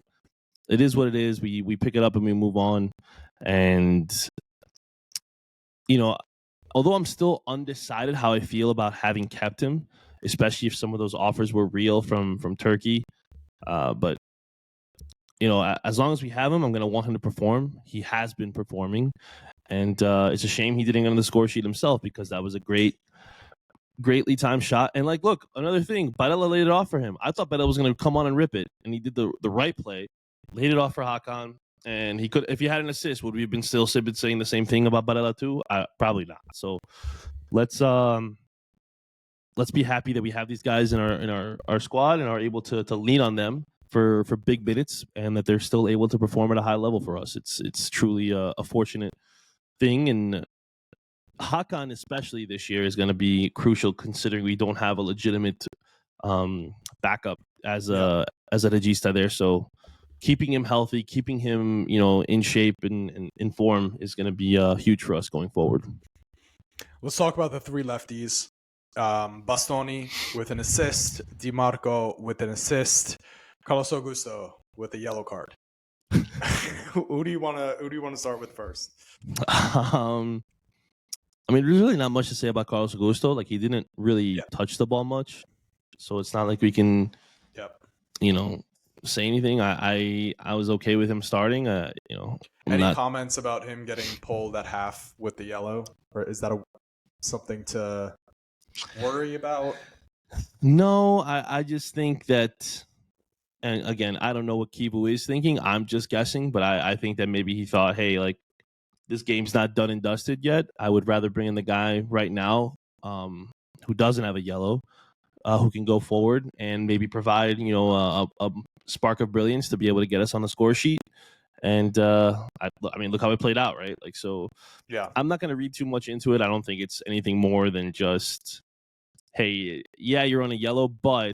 [SPEAKER 3] it is what it is. We pick it up and we move on. And, you know, although I'm still undecided how I feel about having kept him, especially if some of those offers were real from Turkey. But, you know, as long as we have him, I'm going to want him to perform. He has been performing. And it's a shame he didn't get on the score sheet himself, because that was a greatly timed shot. And, like, look, another thing, Barella laid it off for him. I thought Barella was going to come on and rip it, and he did the right play, laid it off for Hakan. And he could, if he had an assist, would we have been still saying the same thing about Barella too? Probably not. So let's be happy that we have these guys in our squad and are able to lean on them for big minutes, and that they're still able to perform at a high level for us. It's truly a fortunate thing, and Hakan especially this year is going to be crucial, considering we don't have a legitimate backup as a regista there. So keeping him healthy, keeping him, you know, in shape and in form is going to be huge for us going forward.
[SPEAKER 1] Let's talk about the 3 lefties. Bastoni with an assist, Di Marco with an assist, Carlos Augusto with a yellow card. Who do you want to start with first?
[SPEAKER 3] I mean, there's really not much to say about Carlos Augusto. Like, he didn't really
[SPEAKER 1] Yeah.
[SPEAKER 3] touch the ball much, so it's not like we can,
[SPEAKER 1] Yep.
[SPEAKER 3] say anything. I was okay with him starting. I'm
[SPEAKER 1] Any
[SPEAKER 3] not.
[SPEAKER 1] comments about him getting pulled at half with the yellow, or is that something to worry about?
[SPEAKER 3] No, I just think that, and again, I don't know what Chivu is thinking. I'm just guessing, but I think that maybe he thought, hey, like, this game's not done and dusted yet. I would rather bring in the guy right now who doesn't have a yellow, who can go forward and maybe provide, a spark of brilliance to be able to get us on the score sheet. And I mean, look how it played out, right? Like, so
[SPEAKER 1] Yeah.
[SPEAKER 3] I'm not going to read too much into it. I don't think it's anything more than just, hey, yeah, you're on a yellow, but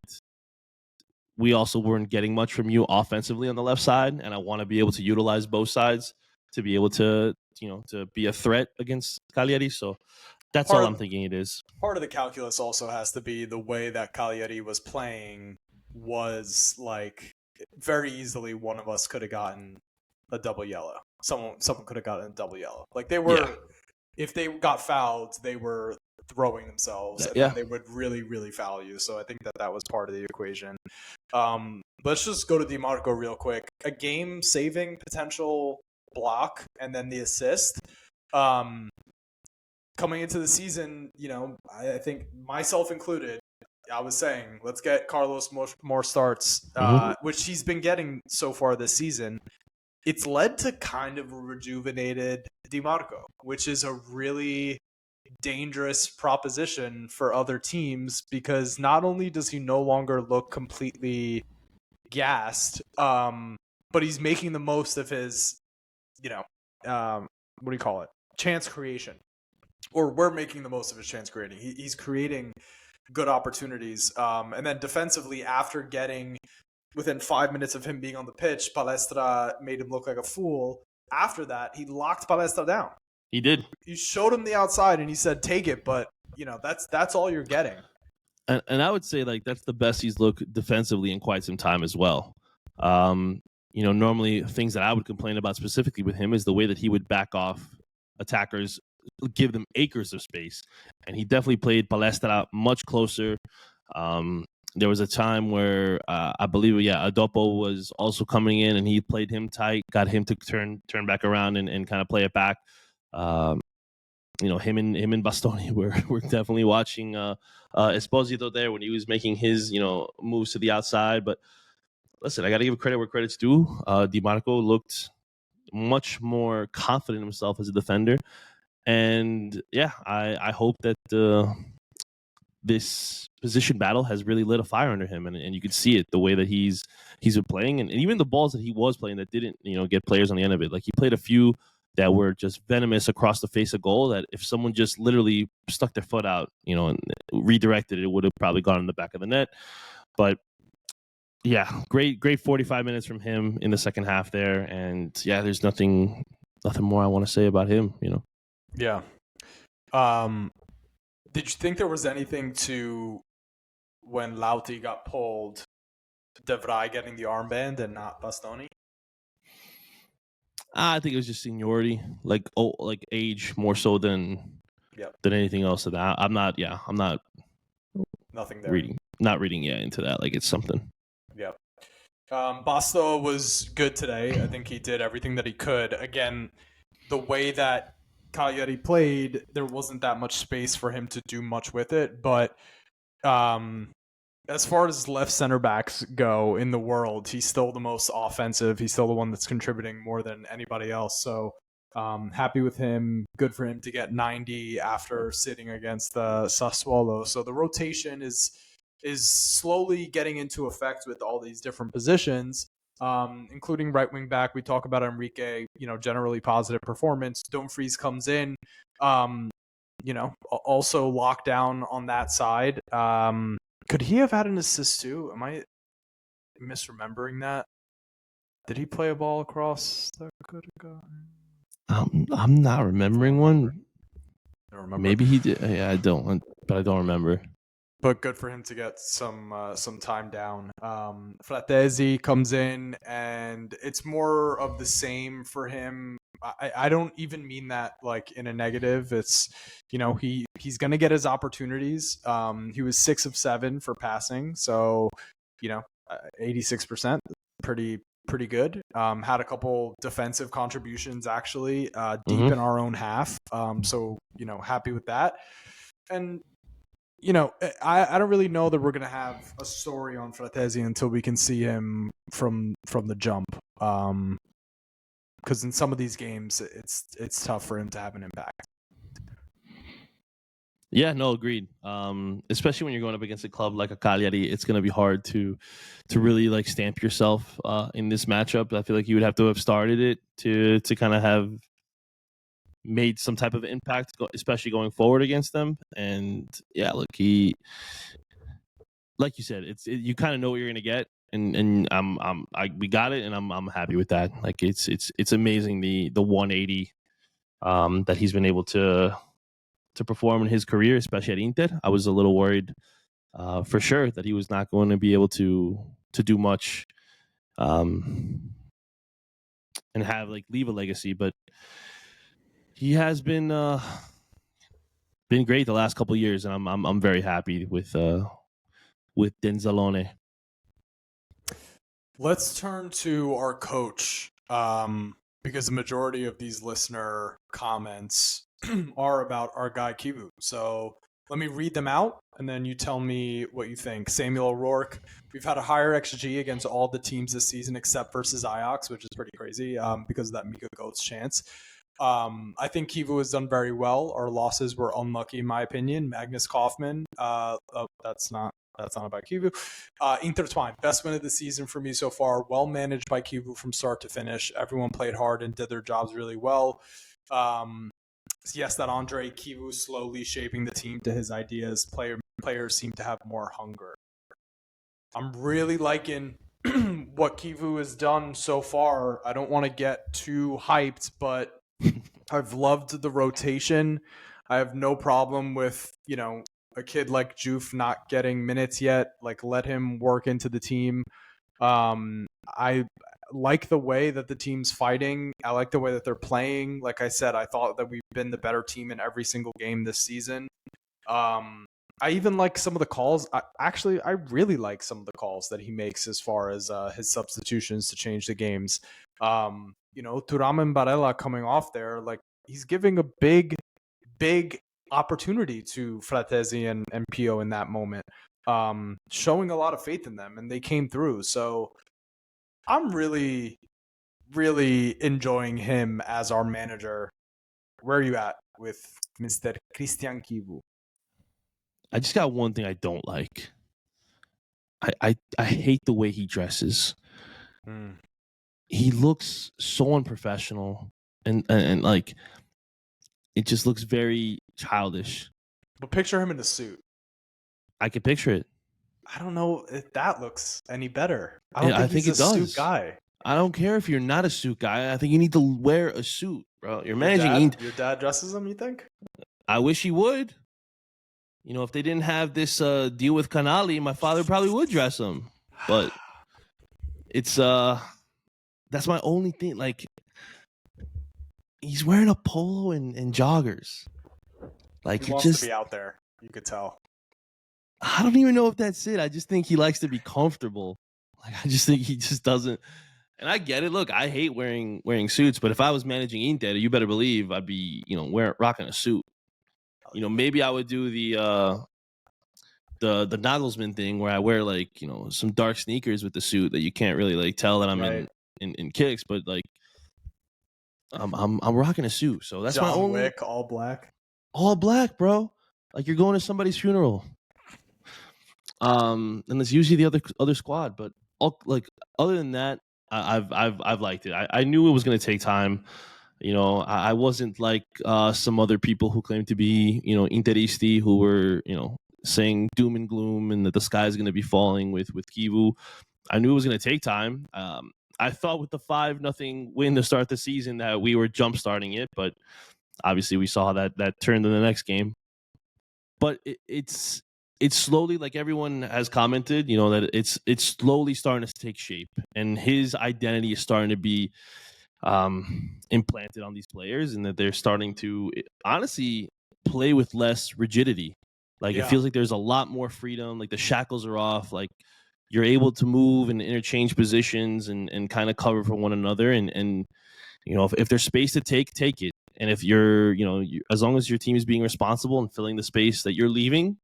[SPEAKER 3] we also weren't getting much from you offensively on the left side, and I want to be able to utilize both sides to be able to, to be a threat against Cagliari. So that's all I'm thinking it is.
[SPEAKER 1] Part of the calculus also has to be the way that Cagliari was playing was like very easily one of us could have gotten a double yellow. Someone could have gotten a double yellow. Like they were, if they got fouled, they were throwing themselves, and then they would really, really foul you. So I think that was part of the equation. Let's just go to DiMarco real quick. A game-saving potential block, and then the assist. Coming into the season, I think myself included, I was saying, let's get Carlos more starts, which he's been getting so far this season. It's led to kind of a rejuvenated DiMarco, which is a really dangerous proposition for other teams because not only does he no longer look completely gassed, but he's making the most of his, what do you call it? Chance creation. Or we're making the most of his chance creating. He's creating good opportunities. And then defensively, after getting within 5 minutes of him being on the pitch, Palestra made him look like a fool. After that, he locked Palestra down.
[SPEAKER 3] He did.
[SPEAKER 1] He showed him the outside and he said, take it. But, that's all you're getting.
[SPEAKER 3] And I would say, like, that's the best he's looked defensively in quite some time as well. Normally things that I would complain about specifically with him is the way that he would back off attackers, give them acres of space. And he definitely played Palestra much closer. There was a time where I believe, Adopo was also coming in and he played him tight, got him to turn back around and kind of play it back. Him and Bastoni were definitely watching Esposito there when he was making his, moves to the outside. But listen, I got to give credit where credit's due. DiMarco looked much more confident in himself as a defender. And I hope that this position battle has really lit a fire under him, and you can see it the way that he's been playing, and even the balls that he was playing that didn't get players on the end of it. Like, he played a few that were just venomous across the face of goal that if someone just literally stuck their foot out, and redirected it would have probably gone in the back of the net. But great 45 minutes from him in the second half there, and there's nothing more I want to say about him.
[SPEAKER 1] Yeah. Did you think there was anything to when Lauti got pulled, De Vrij getting the armband and not Bastoni?
[SPEAKER 3] I think it was just seniority, like age more so than anything else. To that, I'm not
[SPEAKER 1] nothing there.
[SPEAKER 3] Not reading into that. Like, it's something.
[SPEAKER 1] Yeah. Basto was good today. I think he did everything that he could. Again, the way that Cagliari played, there wasn't that much space for him to do much with it. But as far as left center backs go in the world, he's still the most offensive. He's still the one that's contributing more than anybody else. So happy with him. Good for him to get 90 after sitting against the Sassuolo. So the rotation is slowly getting into effect with all these different positions. Including right wing back. We talk about Enrique, generally positive performance. Dumfries comes in, also locked down on that side. Could he have had an assist too? Am I misremembering that? Did he play a ball across that could have gone?
[SPEAKER 3] I'm not remembering one.
[SPEAKER 1] I don't remember.
[SPEAKER 3] Maybe he did. Yeah, I don't, but I don't remember.
[SPEAKER 1] But good for him to get some time down. Fratesi comes in, and it's more of the same for him. I don't even mean that like in a negative. It's, he's going to get his opportunities. He was 6 of 7 for passing. So, 86%, pretty good. Had a couple defensive contributions actually, deep in our own half. So, happy with that. And, I don't really know that we're going to have a story on Fratesi until we can see him from the jump. Because in some of these games, it's tough for him to have an impact.
[SPEAKER 3] Yeah, no, agreed. Especially when you're going up against a club like a Cagliari, it's going to be hard to really like stamp yourself in this matchup. I feel like you would have to have started it to kind of have made some type of impact, especially going forward against them. And yeah, look, like you said, you kind of know what you're going to get. And we got it, and I'm happy with that. Like it's amazing the 180 that he's been able to perform in his career, especially at Inter. I was a little worried for sure that he was not going to be able to do much and leave a legacy, but he has been great the last couple of years, and I'm very happy with Denzalone.
[SPEAKER 1] Let's turn to our coach, because the majority of these listener comments are about our guy Chivu. So let me read them out, and then you tell me what you think. Samuel O'Rourke: we've had a higher XG against all the teams this season except versus Ajax, which is pretty crazy because of that Mika Goetz chance. I think Chivu has done very well. Our losses were unlucky, in my opinion. Magnus Kaufman. That's not about Chivu. Intertwined, best win of the season for me so far. Well managed by Chivu from start to finish. Everyone played hard and did their jobs really well. Yes, that Andre Chivu slowly shaping the team to his ideas. Players seem to have more hunger. I'm really liking what Chivu has done so far. I don't want to get too hyped, but I've loved the rotation. I have no problem with, a kid like Juf not getting minutes yet. Like, let him work into the team. I like the way that the team's fighting. I like the way that they're playing. Like I said, I thought that we've been the better team in every single game this season. I even like some of the calls. I really like some of the calls that he makes as far as his substitutions to change the games. Thuram and Barella coming off there, like he's giving a big opportunity to Fratesi and Pio in that moment, showing a lot of faith in them, and they came through. So I'm really, really enjoying him as our manager. Where are you at with Mr. Christian Chivu?
[SPEAKER 3] I just got one thing I don't like. I hate the way he dresses. He looks so unprofessional and like it just looks very childish.
[SPEAKER 1] But picture him in a suit.
[SPEAKER 3] I can picture it.
[SPEAKER 1] I don't know if that looks any better.
[SPEAKER 3] I think
[SPEAKER 1] he's
[SPEAKER 3] it
[SPEAKER 1] a
[SPEAKER 3] does.
[SPEAKER 1] suit guy.
[SPEAKER 3] I don't care if you're not a suit guy. I think you need to wear a suit, bro. You're managing.
[SPEAKER 1] Your dad dresses him, you think?
[SPEAKER 3] I wish he would. If they didn't have this deal with Canali, my father probably would dress him. But it's that's my only thing. Like, he's wearing a polo and joggers. Like,
[SPEAKER 1] he wants to be out there. You could tell.
[SPEAKER 3] I don't even know if that's it. I just think he likes to be comfortable. Like, I just think he just doesn't. And I get it. Look, I hate wearing suits, but if I was managing Inter, you better believe I'd be, rocking a suit. Maybe I would do the Nagelsmann thing where I wear some dark sneakers with the suit that you can't really tell that I'm in kicks, but I'm rocking a suit. So that's
[SPEAKER 1] John
[SPEAKER 3] my only
[SPEAKER 1] Wick, all black.
[SPEAKER 3] All black, bro. Like you're going to somebody's funeral. And it's usually the other squad, but other than that, I've liked it. I knew it was going to take time. I wasn't like some other people who claim to be, Interisti, who were, saying doom and gloom and that the sky is going to be falling with Chivu. I knew it was going to take time. I thought with the 5-0 win to start the season that we were jump starting it, but obviously we saw that turned in the next game. But it's slowly, like everyone has commented, that it's slowly starting to take shape, and his identity is starting to be implanted on these players, and that they're starting to honestly play with less rigidity. Like, it feels like there's a lot more freedom. Like, the shackles are off. Like, you're able to move and interchange positions and kind of cover for one another. And if there's space to take it. And if you're, as long as your team is being responsible and filling the space that you're leaving,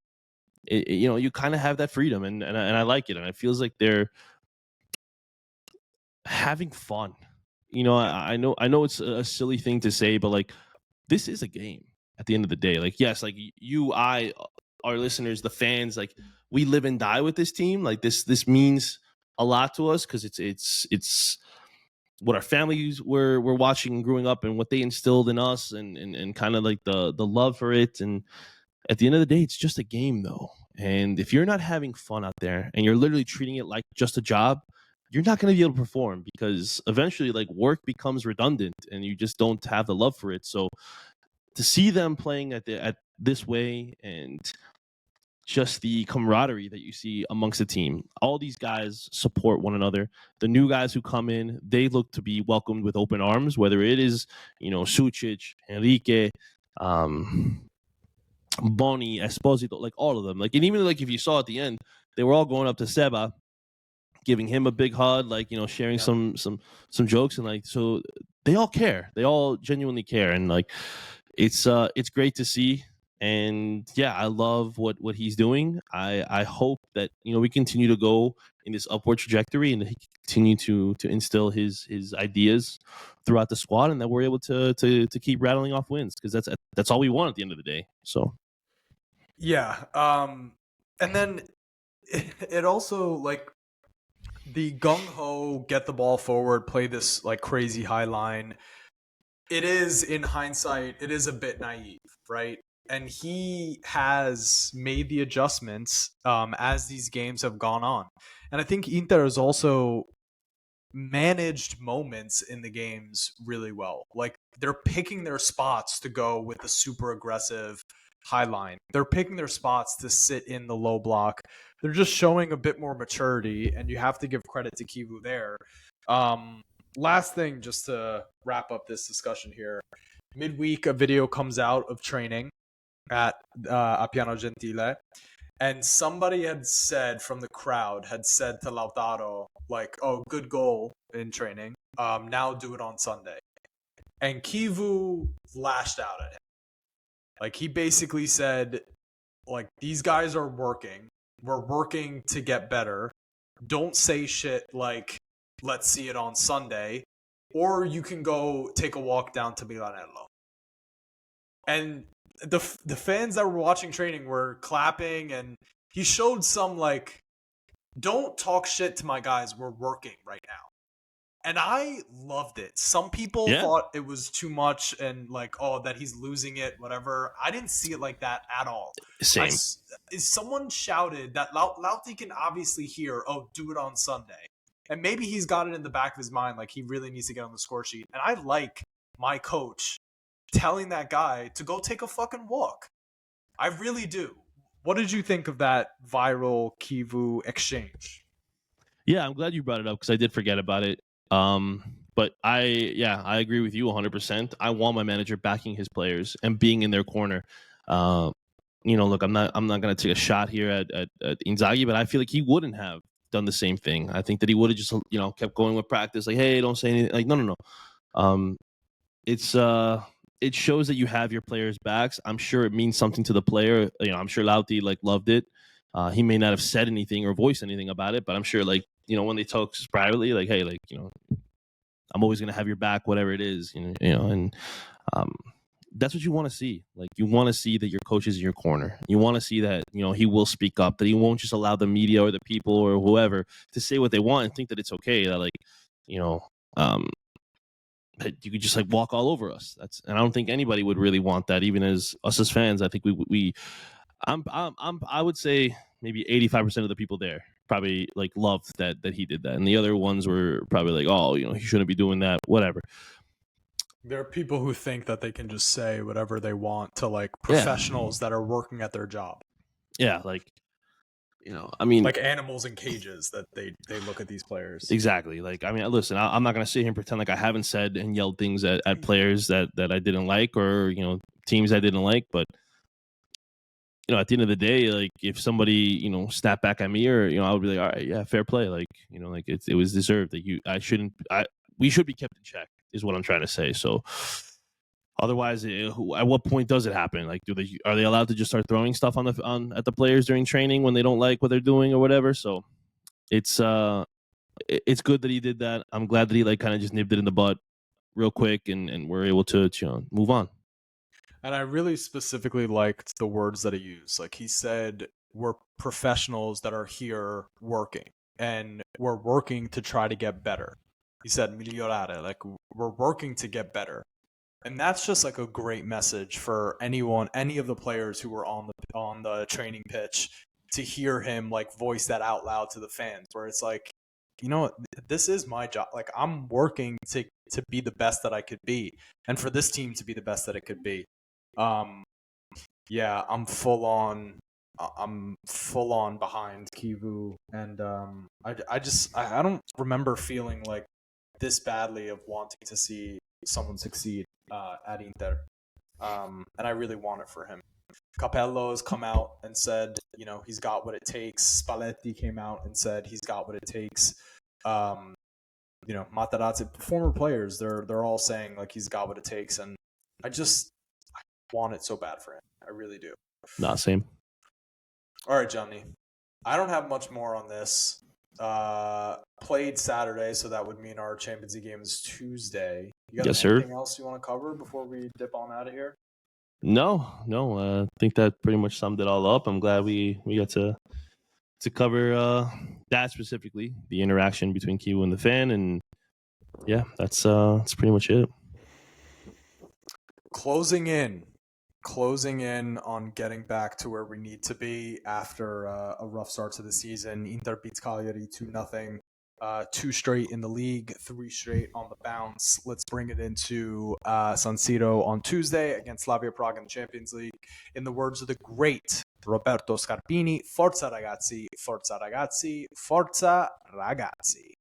[SPEAKER 3] you kind of have that freedom. And I like it. And it feels like they're having fun. I know it's a silly thing to say, but like, this is a game at the end of the day. Like, yes, like our listeners, the fans, like, we live and die with this team. Like, this means a lot to us because it's what our families were watching and growing up, and what they instilled in us, and kind of like the love for it. And at the end of the day, it's just a game, though. And if you're not having fun out there and you're literally treating it like just a job, you're not going to be able to perform, because eventually, like, work becomes redundant and you just don't have the love for it. So to see them playing at this way, and just the camaraderie that you see amongst the team, all these guys support one another. The new guys who come in, they look to be welcomed with open arms, whether it is, Sucic, Enrique, Boni, Esposito, like all of them. Like, and even like if you saw at the end, they were all going up to Seba, giving him a big hug, like, sharing some jokes, and like, so they all care. They all genuinely care, and like, it's great to see. And yeah, I love what he's doing. I hope that we continue to go in this upward trajectory, and he continue to instill his ideas throughout the squad, and that we're able to keep rattling off wins, because that's all we want at the end of the day. So
[SPEAKER 1] yeah, and then it also, like, the gung-ho, get the ball forward, play this like crazy high line, it is, in hindsight, it is a bit naive, right? And he has made the adjustments as these games have gone on. And I think Inter has also managed moments in the games really well. Like, they're picking their spots to go with the super aggressive high line. They're picking their spots to sit in the low block. They're just showing a bit more maturity, and you have to give credit to Chivu there. Last thing, just to wrap up this discussion here. Midweek, a video comes out of training at Appiano Gentile, and somebody had said from the crowd, had said to Lautaro, like, oh, good goal in training, now do it on Sunday. And Chivu lashed out at him. Like, he basically said, like, these guys are working, we're working to get better, don't say shit like, let's see it on Sunday, or you can go take a walk down to Milanello. And the fans that were watching training were clapping, and he showed some, like, don't talk shit to my guys, we're working right now. And I loved it. Some people thought it was too much, and like, oh, that he's losing it, whatever. I didn't see it like that at all.
[SPEAKER 3] same.
[SPEAKER 1] Someone shouted that Lauti can obviously hear, oh, do it on Sunday. And maybe he's got it in the back of his mind, like, he really needs to get on the score sheet. And I like my coach telling that guy to go take a fucking walk. I really do. What did you think of that viral Chivu exchange?
[SPEAKER 3] Yeah, I'm glad you brought it up, because I did forget about it. But I agree with you 100%. I want my manager backing his players and being in their corner. Look, I'm not going to take a shot here at Inzaghi, but I feel like he wouldn't have done the same thing. I think that he would have just kept going with practice, like, hey, don't say anything. Like, no. It shows that you have your players' backs. I'm sure it means something to the player. I'm sure Lauti loved it. He may not have said anything or voiced anything about it, but I'm sure when they talk privately, like, hey, I'm always gonna have your back, whatever it is, and that's what you want to see. Like, you want to see that your coach is in your corner. You want to see that he will speak up, that he won't just allow the media or the people or whoever to say what they want and think that it's okay. That that you could just walk all over us. And I don't think anybody would really want that, even as us as fans. I think I would say maybe 85% of the people there probably loved that he did that, and the other ones were probably oh, he shouldn't be doing that, whatever.
[SPEAKER 1] There are people who think that they can just say whatever they want to professionals that are working at their job.
[SPEAKER 3] Yeah, I mean,
[SPEAKER 1] like animals in cages that they look at these players.
[SPEAKER 3] exactly. Like, I mean, listen, I'm not going to sit here and pretend like I haven't said and yelled things at players that I didn't like, or, teams I didn't like. But, at the end of the day, like, if somebody, snapped back at me, or, I would be like, all right, yeah, fair play. Like, like it was deserved. That we should be kept in check is what I'm trying to say. So otherwise, at what point does it happen? Like, are they allowed to just start throwing stuff at the players during training when they don't like what they're doing or whatever? So it's good that he did that. I'm glad that he like kind of just nipped it in the butt real quick, and we're able to move on.
[SPEAKER 1] And I really specifically liked the words that he used. Like he said, we're professionals that are here working, and we're working to try to get better. He said, migliorare, like we're working to get better. And that's just like a great message for any of the players who were on the training pitch, to hear him like voice that out loud to the fans, where it's like, this is my job. Like I'm working to be the best that I could be, and for this team to be the best that it could be. Yeah, I'm full on behind Chivu, and I don't remember feeling like this badly of wanting to see someone succeed at Inter, and I really want it for him. Capello's come out and said, he's got what it takes. Spalletti came out and said he's got what it takes. Materazzi, former players, they're all saying like he's got what it takes, and I want it so bad for him. I really do.
[SPEAKER 3] Not same.
[SPEAKER 1] All right, Johnny. I don't have much more on this. Played Saturday, so that would mean our Champions League game is Tuesday. You got anything else you want to cover before we dip on out of here?
[SPEAKER 3] No. I think that pretty much summed it all up. I'm glad we got to cover that specifically, the interaction between Chivu and the fan, and yeah, that's pretty much it.
[SPEAKER 1] Closing in on getting back to where we need to be after a rough start to the season. Inter beats Cagliari 2-0. 2 straight in the league, 3 straight on the bounce. Let's bring it into San Siro on Tuesday against Slavia Prague in the Champions League. In the words of the great Roberto Scarpini, Forza ragazzi, forza ragazzi, forza ragazzi.